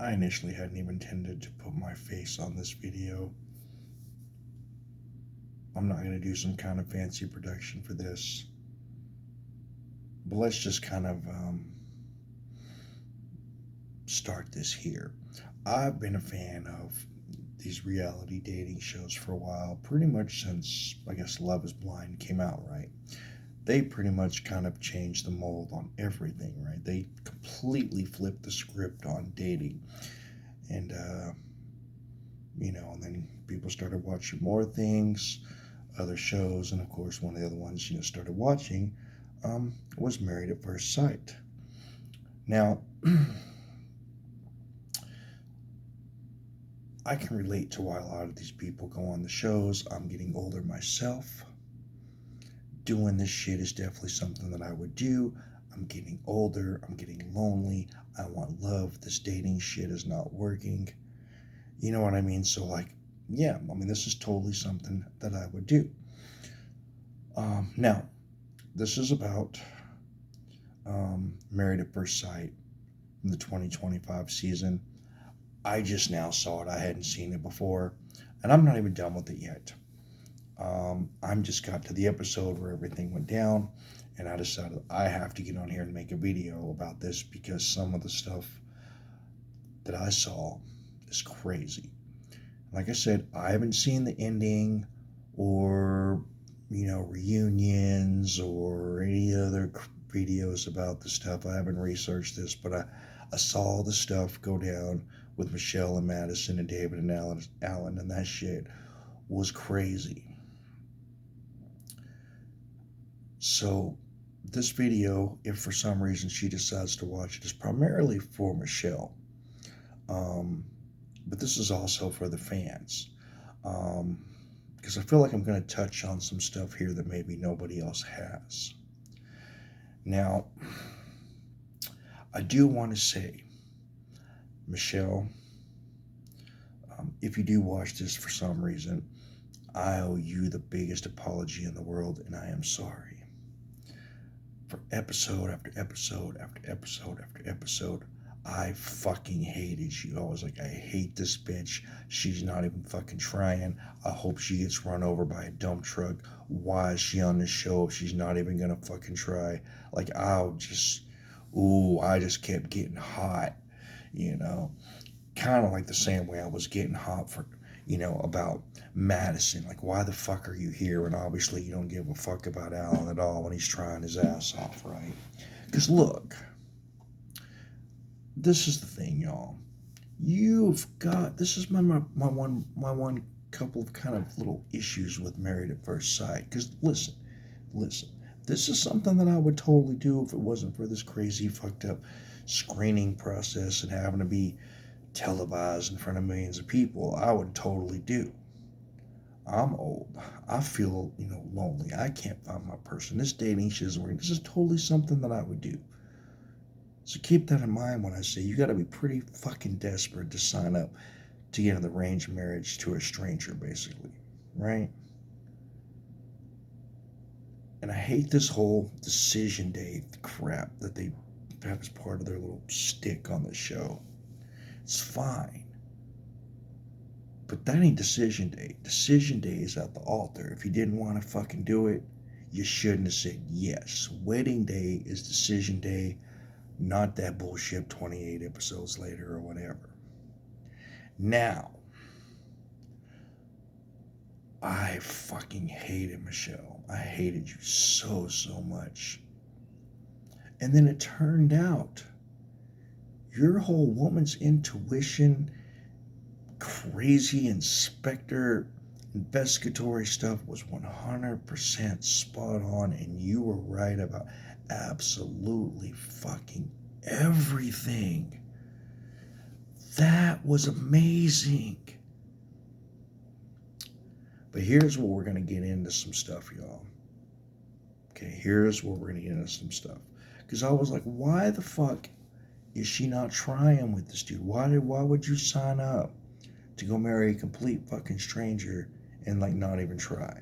I initially hadn't even intended to put my face on this video. I'm not going to do some kind of fancy production for this. But let's just kind of start this here. I've been a fan of these reality dating shows for a while, pretty much since, I guess, Love is Blind came out, right? They pretty much kind of changed the mold on everything, right? They completely flipped the script on dating. And, and then people started watching more things, other shows, and of course, one of the other ones, started watching was Married at First Sight. Now, I can relate to why a lot of these people go on the shows. I'm getting older myself. Doing this shit is definitely something that I would do. I'm getting older. I'm getting lonely. I want love. This dating shit is not working. You know what I mean? So, yeah, this is totally something that I would do. Now, this is about Married at First Sight in the 2025 season. I just now saw it. I hadn't seen it before, and I'm not even done with it yet. I'm just got to the episode where everything went down, and I decided I have to get on here and make a video about this because some of the stuff that I saw is crazy. Like I said, I haven't seen the ending or reunions or any other videos about the stuff. I haven't researched this, but I saw the stuff go down with Michelle and Madison and David and Alan, and that shit was crazy. So this video, if for some reason she decides to watch it, is primarily for Michelle. But this is also for the fans. Because I feel like I'm going to touch on some stuff here that maybe nobody else has. Now, I do want to say, Michelle, if you do watch this for some reason, I owe you the biggest apology in the world, and I am sorry. For episode after episode after episode after episode, I fucking hated you. I was like, I hate this bitch. She's not even fucking trying. I hope she gets run over by a dump truck. Why is she on this show if she's not even gonna fucking try? I just kept getting hot, Kind of like the same way I was getting hot for, about Madison. Like, why the fuck are you here? And obviously you don't give a fuck about Alan at all when he's trying his ass off, right? Because look, this is the thing, y'all. This is my one couple of kind of little issues with Married at First Sight. Because listen, this is something that I would totally do if it wasn't for this crazy fucked up screening process and having to be televised in front of millions of people. I would totally do. I'm old. I feel, lonely. I can't find my person. This dating shit isn't working. This is totally something that I would do. So keep that in mind when I say you got to be pretty fucking desperate to sign up to get in the arranged marriage to a stranger, basically, right? And I hate this whole decision day crap that they have as part of their little stick on the show. It's fine. But that ain't decision day. Decision day is at the altar. If you didn't want to fucking do it, you shouldn't have said yes. Wedding day is decision day, not that bullshit 28 episodes later or whatever. Now, I fucking hated Michelle. I hated you so, so much. And then it turned out your whole woman's intuition, crazy inspector, investigatory stuff was 100% spot on, and you were right about absolutely fucking everything. That was amazing. But here's where we're going to get into some stuff, y'all. Okay, here's where we're going to get into some stuff. Because I was like, why the fuck is she not trying with this dude? Why would you sign up to go marry a complete fucking stranger and not even try?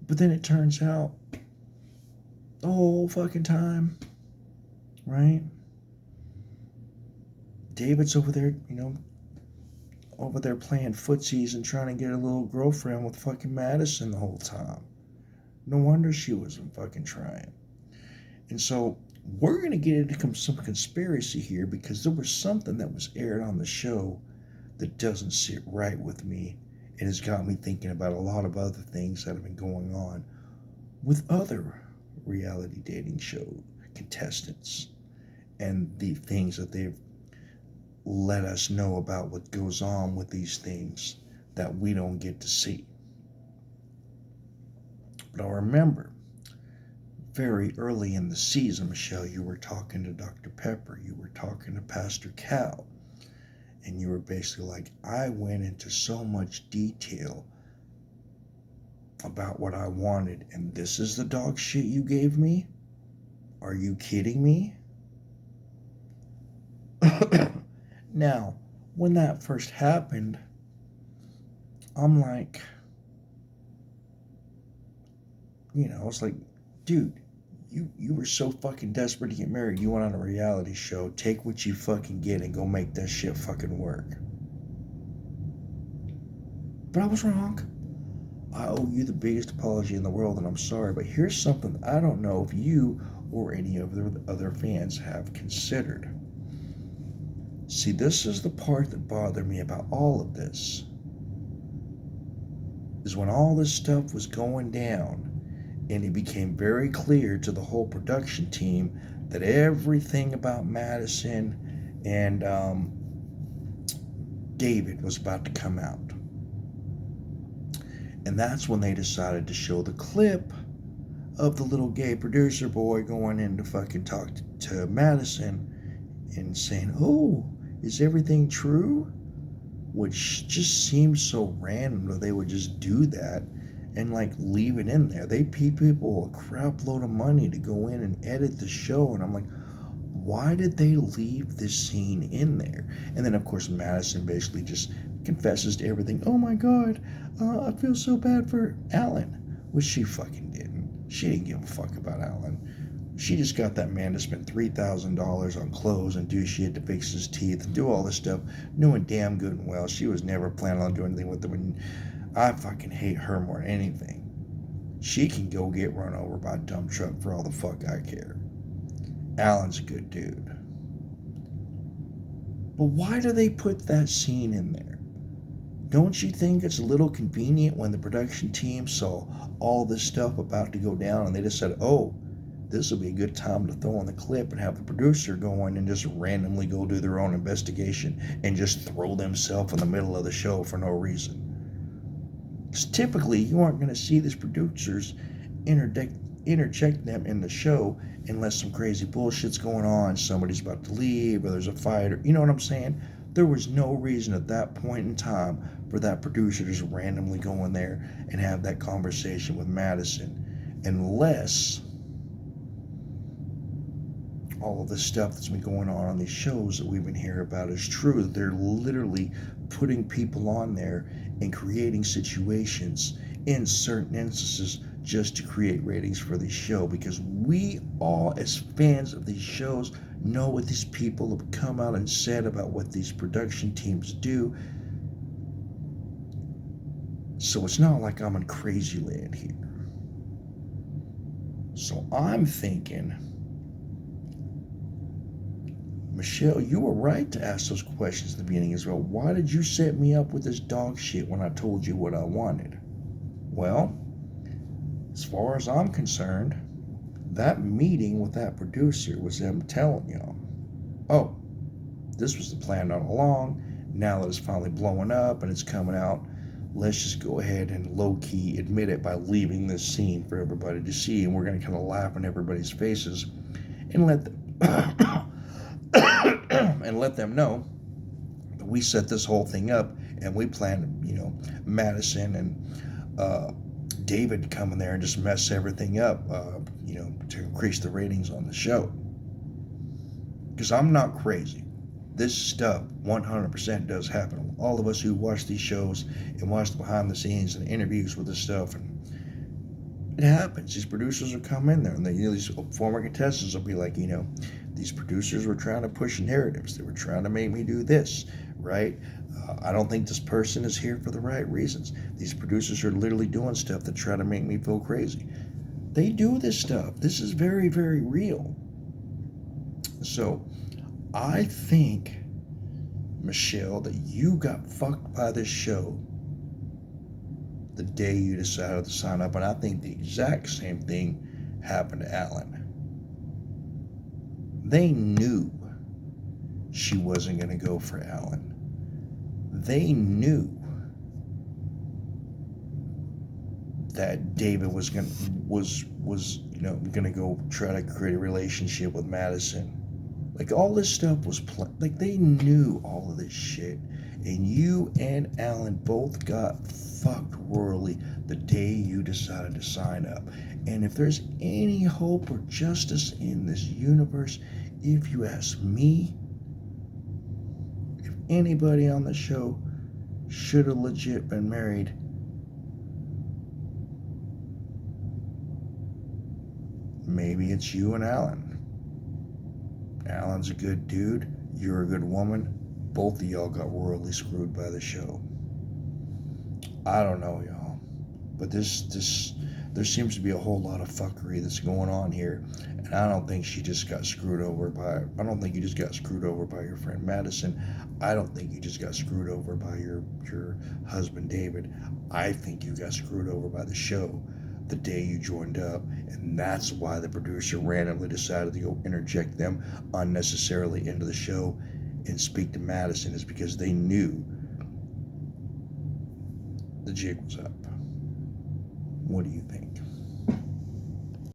But then it turns out the whole fucking time, right? David's over there, over there playing footsies and trying to get a little girlfriend with fucking Madison the whole time. No wonder she wasn't fucking trying. And so we're going to get into some conspiracy here because there was something that was aired on the show that doesn't sit right with me and has got me thinking about a lot of other things that have been going on with other reality dating show contestants and the things that they've let us know about what goes on with these things that we don't get to see. But I remember very early in the season, Michelle, you were talking to Dr. Pepper, you were talking to Pastor Cal, and you were basically like, I went into so much detail about what I wanted, and this is the dog shit you gave me? Are you kidding me? Now, when that first happened, I'm like, I was like, dude, you were so fucking desperate to get married, you went on a reality show, take what you fucking get and go make that shit fucking work. But I was wrong. I owe you the biggest apology in the world, and I'm sorry, but here's something I don't know if you or any of the other fans have considered. See, this is the part that bothered me about all of this. Is when all this stuff was going down, and it became very clear to the whole production team that everything about Madison and David was about to come out. And that's when they decided to show the clip of the little gay producer boy going in to fucking talk to Madison and saying, oh, is everything true? Which just seems so random that they would just do that and like leave it in there. They pay people a crap load of money to go in and edit the show, and I'm like, why did they leave this scene in there? And then of course Madison basically just confesses to everything. Oh my god, I feel so bad for Alan, which she fucking didn't. She didn't give a fuck about Alan. She just got that man to spend $3,000 on clothes and do shit to fix his teeth and do all this stuff, knowing damn good and well she was never planning on doing anything with him. And I fucking hate her more than anything. She can go get run over by a dump truck for all the fuck I care. Alan's a good dude. But why do they put that scene in there? Don't you think it's a little convenient when the production team saw all this stuff about to go down and they just said, oh, this will be a good time to throw in the clip and have the producer go in and just randomly go do their own investigation and just throw themselves in the middle of the show for no reason? Because typically you aren't going to see these producers interject them in the show unless some crazy bullshit's going on, somebody's about to leave, or there's a fight, or you know what I'm saying? There was no reason at that point in time for that producer to just randomly go in there and have that conversation with Madison, unless all of the stuff that's been going on these shows that we've been hearing about is true. They're literally putting people on there and creating situations in certain instances just to create ratings for the show, because we all, as fans of these shows, know what these people have come out and said about what these production teams do. So it's not like I'm in crazy land here. So I'm thinking, Michelle, you were right to ask those questions at the beginning as well. Why did you set me up with this dog shit when I told you what I wanted? Well, as far as I'm concerned, that meeting with that producer was them telling y'all, oh, this was the plan all along. Now that it's finally blowing up and it's coming out, let's just go ahead and low-key admit it by leaving this scene for everybody to see, and we're going to kind of laugh in everybody's faces and let them and let them know that we set this whole thing up and we planned, Madison and David come in there and just mess everything up, to increase the ratings on the show. Because I'm not crazy. This stuff 100% does happen. All of us who watch these shows and watch the behind the scenes and interviews with this stuff, and it happens. These producers will come in there and these former contestants will be like, These producers were trying to push narratives. They were trying to make me do this, right? I don't think this person is here for the right reasons. These producers are literally doing stuff that try to make me feel crazy. They do this stuff. This is very, very real. So I think, Michelle, that you got fucked by this show the day you decided to sign up. And I think the exact same thing happened to Alan. They knew she wasn't going to go for Alan. They knew that David was gonna go try to create a relationship with Madison. Like, all this stuff was like, they knew all of this shit, and you and Alan both got fucked royally the day you decided to sign up. And if there's any hope or justice in this universe, if you ask me, if anybody on the show should have legit been married, maybe it's you and Alan. Alan's a good dude. You're a good woman. Both of y'all got royally screwed by the show. I don't know, y'all. But there seems to be a whole lot of fuckery that's going on here. And I don't think she just got screwed over by... I don't think you just got screwed over by your friend Madison. I don't think you just got screwed over by your husband David. I think you got screwed over by the show the day you joined up, and that's why the producer randomly decided to go interject them unnecessarily into the show and speak to Madison, is because they knew the jig was up. What do you think?